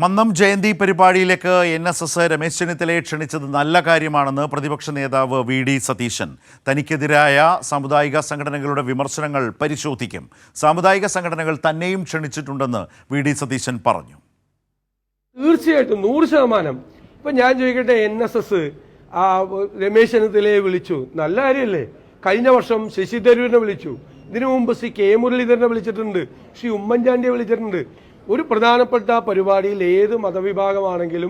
മന്നം ജയന്തി പരിപാടിയിലേക്ക് എൻ.എസ്.എസ്. രമേശ് ചെന്നിത്തലയെ ക്ഷണിച്ചത് നല്ല കാര്യമാണെന്ന് പ്രതിപക്ഷ നേതാവ് വി.ഡി. സതീശൻ. തനിക്കെതിരായ സാമുദായിക സംഘടനകളുടെ വിമർശനങ്ങൾ പരിശോധിക്കും. സാമുദായിക സംഘടനകൾ തന്നെയും ക്ഷണിച്ചിട്ടുണ്ടെന്ന് വി.ഡി. സതീശൻ പറഞ്ഞു. തീർച്ചയായിട്ടും 100%. ഇപ്പം ഞാൻ ചോദിക്കട്ടെ, എൻ.എസ്.എസ്. രമേശ് ചെന്നിത്തലയെ വിളിച്ചു, നല്ല കാര്യമല്ലേ? കഴിഞ്ഞ വർഷം ശശി തരൂരിനെ വിളിച്ചു, ഇതിനു മുമ്പ് ശ്രീ കെ മുരളീധരനെ വിളിച്ചിട്ടുണ്ട്, ശ്രീ ഉമ്മൻചാണ്ടിയെ വിളിച്ചിട്ടുണ്ട്. ഒരു പ്രധാനപ്പെട്ട പരിപാടിയിൽ ഏത് മതവിഭാഗമാണെങ്കിലും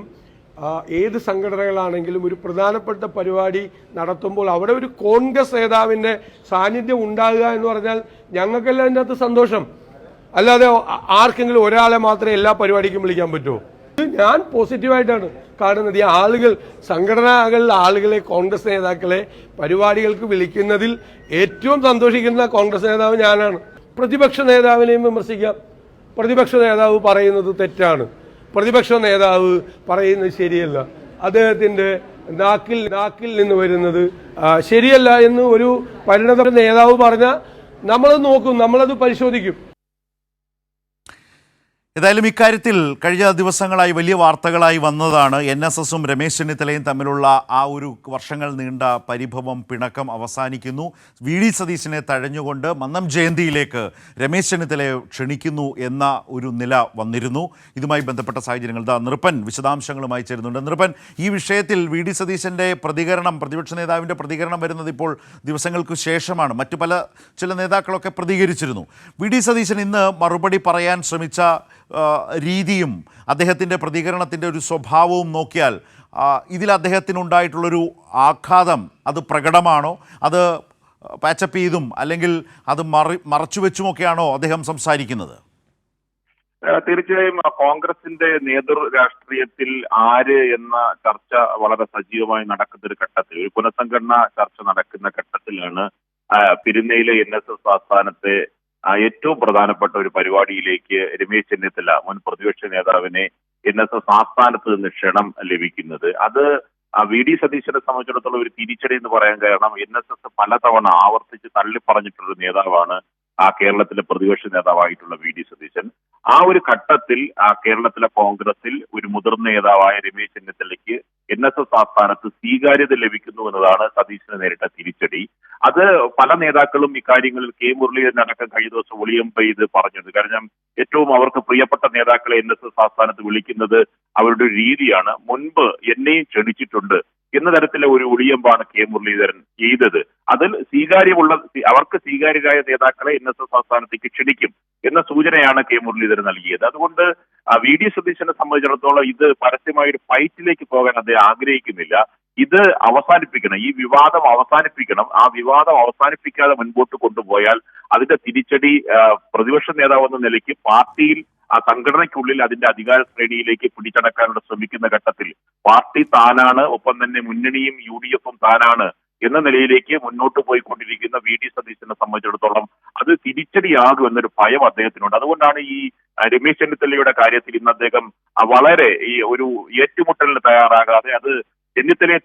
ഏത് സംഘടനകളാണെങ്കിലും ഒരു പ്രധാനപ്പെട്ട പരിപാടി നടത്തുമ്പോൾ അവിടെ ഒരു കോൺഗ്രസ് നേതാവിൻ്റെ സാന്നിധ്യം ഉണ്ടാകുക എന്ന് പറഞ്ഞാൽ ഞങ്ങൾക്കെല്ലാം അതിൻ്റെ അകത്ത് സന്തോഷം. അല്ലാതെ ആർക്കെങ്കിലും ഒരാളെ മാത്രമേ എല്ലാ പരിപാടിക്കും വിളിക്കാൻ പറ്റുമോ? ഞാൻ പോസിറ്റീവായിട്ടാണ് കാണുന്നത്. ഈ ആളുകൾ, സംഘടനകളിലെ ആളുകളെ, കോൺഗ്രസ് നേതാക്കളെ പരിപാടികൾക്ക് വിളിക്കുന്നതിൽ ഏറ്റവും സന്തോഷിക്കുന്ന കോൺഗ്രസ് നേതാവ് ഞാനാണ്. പ്രതിപക്ഷ നേതാവിനെയും വിമർശിക്കാം. പ്രതിപക്ഷ നേതാവ് പറയുന്നത് തെറ്റാണ്, പ്രതിപക്ഷ നേതാവ് പറയുന്നത് ശരിയല്ല, അദ്ദേഹത്തിൻ്റെ നാക്കിൽ നിന്ന് വരുന്നത് ശരിയല്ല എന്ന് ഒരു പരിണത നേതാവ് പറഞ്ഞാൽ നമ്മളത് നോക്കും, നമ്മളത് പരിശോധിക്കും. ഏതായാലും ഇക്കാര്യത്തിൽ കഴിഞ്ഞ ദിവസങ്ങളായി വലിയ വാർത്തകളായി വന്നതാണ് എൻ.എസ്.എസും രമേശ് ചെന്നിത്തലയും തമ്മിലുള്ള ആ ഒരു വർഷങ്ങൾ നീണ്ട പരിഭവം, പിണക്കം അവസാനിക്കുന്നു. വി.ഡി. സതീശനെ തഴഞ്ഞുകൊണ്ട് മന്നം ജയന്തിയിലേക്ക് രമേശ് ചെന്നിത്തലയെ ക്ഷണിക്കുന്നു എന്ന ഒരു നില വന്നിരുന്നു. ഇതുമായി ബന്ധപ്പെട്ട സാഹചര്യങ്ങൾ നൃപൻ വിശദാംശങ്ങളുമായി ചേരുന്നുണ്ട്. നൃപൻ, ഈ വിഷയത്തിൽ വി.ഡി. സതീശൻ്റെ പ്രതികരണം, പ്രതിപക്ഷ നേതാവിൻ്റെ പ്രതികരണം വരുന്നത് ഇപ്പോൾ ദിവസങ്ങൾക്ക് ശേഷമാണ്. മറ്റു ചില നേതാക്കളൊക്കെ പ്രതികരിച്ചിരുന്നു. വി.ഡി. സതീശൻ ഇന്ന് മറുപടി പറയാൻ ശ്രമിച്ച രീതിയും അദ്ദേഹത്തിൻ്റെ പ്രതികരണത്തിൻ്റെ ഒരു സ്വഭാവവും നോക്കിയാൽ ഇതിൽ അദ്ദേഹത്തിനുണ്ടായിട്ടുള്ളൊരു ആഘാതം അത് പ്രകടമാണോ? അത് പാച്ചപ്പ് ചെയ്തും അല്ലെങ്കിൽ അത് മറച്ചുവെച്ചുമൊക്കെയാണോ അദ്ദേഹം സംസാരിക്കുന്നത്? തീർച്ചയായും കോൺഗ്രസിന്റെ നേതൃ രാഷ്ട്രീയത്തിൽ ആര് എന്ന ചർച്ച വളരെ സജീവമായി നടക്കുന്ന ഒരു ഘട്ടത്തിൽ, ഒരു പുനഃസംഘടനാ ചർച്ച നടക്കുന്ന ഘട്ടത്തിലാണ് പെരുന്നയിലെ എൻ.എസ്.എസ്. ആസ്ഥാനത്തെ ഏറ്റവും പ്രധാനപ്പെട്ട ഒരു പരിപാടിയിലേക്ക് രമേശ് ചെന്നിത്തല, മുൻ പ്രതിപക്ഷ നേതാവിനെ എൻ.എസ്.എസ്. ആസ്ഥാനത്ത് നിന്ന് ക്ഷണം ലഭിക്കുന്നത്. അത് വി.ഡി. സതീശനെ സംബന്ധിച്ചിടത്തോളം ഒരു തിരിച്ചടി എന്ന് പറയാൻ കാരണം, എൻ.എസ്.എസ്. പലതവണ ആവർത്തിച്ച് തള്ളിപ്പറഞ്ഞിട്ടുള്ള നേതാവാണ് കേരളത്തിലെ പ്രതിപക്ഷ നേതാവായിട്ടുള്ള വി.ഡി. സതീശൻ. ആ ഒരു ഘട്ടത്തിൽ കേരളത്തിലെ കോൺഗ്രസിൽ ഒരു മുതിർന്ന നേതാവായ രമേശ് ചെന്നിത്തലയ്ക്ക് എൻ.എസ്.എസ്. ആസ്ഥാനത്ത് സ്വീകാര്യത ലഭിക്കുന്നു എന്നതാണ് സതീശന് നേരിട്ട തിരിച്ചടി. അത് പല നേതാക്കളും ഇക്കാര്യങ്ങളിൽ കെ മുരളീധരൻ അടക്കം കഴിഞ്ഞ ദിവസം ഒളിയം പെയ്ത് പറഞ്ഞിരുന്നു. കാരണം ഏറ്റവും അവർക്ക് പ്രിയപ്പെട്ട നേതാക്കളെ എൻ.എസ്.എസ്. ആസ്ഥാനത്ത് വിളിക്കുന്നത് അവരുടെ ഒരു രീതിയാണ്. മുൻപ് എന്നെയും ക്ഷണിച്ചിട്ടുണ്ട് എന്ന തരത്തിലെ ഒരു ഒളിയമ്പാണ് കെ മുരളീധരൻ ചെയ്തത്. അതിൽ അവർക്ക് സ്വീകാര്യരായ നേതാക്കളെ എൻ.എസ്.എസ്. ആസ്ഥാനത്തേക്ക് ക്ഷണിക്കും എന്ന സൂചനയാണ് കെ മുരളീധരൻ നൽകിയത്. അതുകൊണ്ട് വി.ഡി. സതീശനെ സംബന്ധിച്ചിടത്തോളം ഇത് പരസ്യമായ ഒരു ഫൈറ്റിലേക്ക് പോകാൻ അദ്ദേഹം ആഗ്രഹിക്കുന്നില്ല. ഇത് അവസാനിപ്പിക്കണം, ഈ വിവാദം അവസാനിപ്പിക്കണം. ആ വിവാദം അവസാനിപ്പിക്കാതെ മുൻപോട്ട് കൊണ്ടുപോയാൽ അതിന്റെ തിരിച്ചടി പ്രതിപക്ഷ നേതാവ് എന്ന നിലയ്ക്ക് പാർട്ടിയിൽ സംഘടനയ്ക്കുള്ളിൽ അതിന്റെ അധികാര ശ്രേണിയിലേക്ക് പിടിച്ചടക്കാനുള്ള ശ്രമിക്കുന്ന ഘട്ടത്തിൽ പാർട്ടി താനാണ്, ഒപ്പം തന്നെ മുന്നണിയും യു.ഡി.എഫും താനാണ് എന്ന നിലയിലേക്ക് മുന്നോട്ട് പോയിക്കൊണ്ടിരിക്കുന്ന വി.ഡി. സതീശനെ സംബന്ധിച്ചിടത്തോളം അത് തിരിച്ചടിയാകും എന്നൊരു ഭയം അദ്ദേഹത്തിനുണ്ട്. അതുകൊണ്ടാണ് ഈ രമേശ് ചെന്നിത്തലയുടെ കാര്യത്തിൽ ഇന്ന് അദ്ദേഹം വളരെ ഈ ഒരു ഏറ്റുമുട്ടലിന് തയ്യാറാകാതെ അത് ചെന്നിത്തലയെ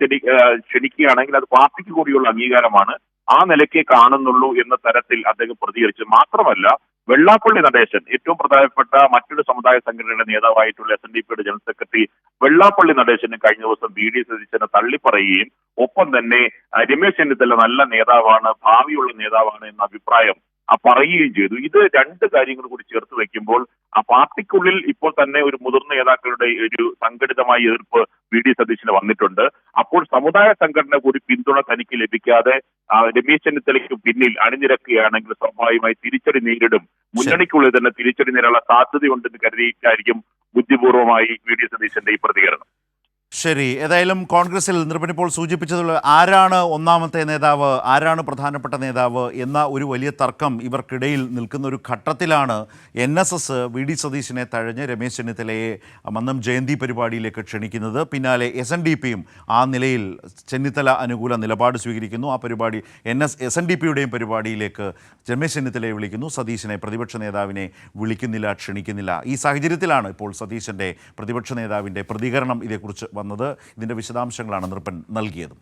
ക്ഷണിക്കുകയാണെങ്കിൽ അത് പാർട്ടിക്ക് കൂടിയുള്ള അംഗീകാരമാണ്, ആ നിലയ്ക്ക് കാണുന്നുള്ളൂ എന്ന തരത്തിൽ അദ്ദേഹം പ്രതികരിച്ചു. മാത്രമല്ല, വെള്ളാപ്പള്ളി നടേശൻ, ഏറ്റവും പ്രധാനപ്പെട്ട മറ്റൊരു സമുദായ സംഘടനയുടെ നേതാവായിട്ടുള്ള എസ്.എൻ.ഡി.പിയുടെ ജനറൽ സെക്രട്ടറി വെള്ളാപ്പള്ളി നടേശന് കഴിഞ്ഞ ദിവസം വി.ഡി. സതീശനെ തള്ളിപ്പറയുകയും ഒപ്പം തന്നെ രമേശ് ചെന്നിത്തല നല്ല നേതാവാണ്, ഭാവിയുള്ള നേതാവാണ് എന്ന അഭിപ്രായം പറയുകയും ചെയ്തു. ഇത് രണ്ട് കാര്യങ്ങൾ കൂടി ചേർത്ത് വെക്കുമ്പോൾ പാർട്ടിക്കുള്ളിൽ ഇപ്പോൾ തന്നെ ഒരു മുതിർന്ന നേതാക്കളുടെ ഒരു സംഘടിതമായ എതിർപ്പ് വി.ഡി. സതീശന് വന്നിട്ടുണ്ട്. അപ്പോൾ സമുദായ സംഘടന കൂടി പിന്തുണ തനിക്ക് ലഭിക്കാതെ രമേശ് ചെന്നിത്തലയ്ക്ക് പിന്നിൽ അണിനിരക്കുകയാണെങ്കിൽ സ്വാഭാവികമായി തിരിച്ചടി നേരിടും. മുന്നണിക്കുള്ളിൽ തന്നെ തിരിച്ചടി നേരിടാനുള്ള സാധ്യതയുണ്ടെന്ന് കരുതിയിട്ടായിരിക്കും ബുദ്ധിപൂർവമായി വി.ഡി. സതീശന്റെ ഈ പ്രതികരണം. ശരി, ഏതായാലും കോൺഗ്രസിൽ ഇപ്പോൾ സൂചിപ്പിച്ചതുള്ള ആരാണ് ഒന്നാമത്തെ നേതാവ്, ആരാണ് പ്രധാനപ്പെട്ട നേതാവ് എന്ന ഒരു വലിയ തർക്കം ഇവർക്കിടയിൽ നിൽക്കുന്ന ഒരു ഘട്ടത്തിലാണ് എൻ.എസ്.എസ്. വി.ഡി. സതീശനെ തഴഞ്ഞ് രമേശ് ചെന്നിത്തലയെ മന്നം ജയന്തി പരിപാടിയിലേക്ക് ക്ഷണിക്കുന്നത്. പിന്നാലെ എസ്.എൻ.ഡി.പിയും ആ നിലയിൽ ചെന്നിത്തല അനുകൂല നിലപാട് സ്വീകരിക്കുന്നു. ആ പരിപാടി എസ്.എൻ.ഡി.പിയുടെയും പരിപാടിയിലേക്ക് രമേശ് ചെന്നിത്തലയെ വിളിക്കുന്നു. സതീശനെ, പ്രതിപക്ഷ നേതാവിനെ വിളിക്കുന്നില്ല, ക്ഷണിക്കുന്നില്ല. ഈ സാഹചര്യത്തിലാണ് ഇപ്പോൾ സതീശൻ്റെ, പ്രതിപക്ഷ നേതാവിൻ്റെ പ്രതികരണം ഇതേക്കുറിച്ച് വന്നത്. ഇതിൻ്റെ വിശദാംശങ്ങളാണ് നൃപൻ നൽകിയത്.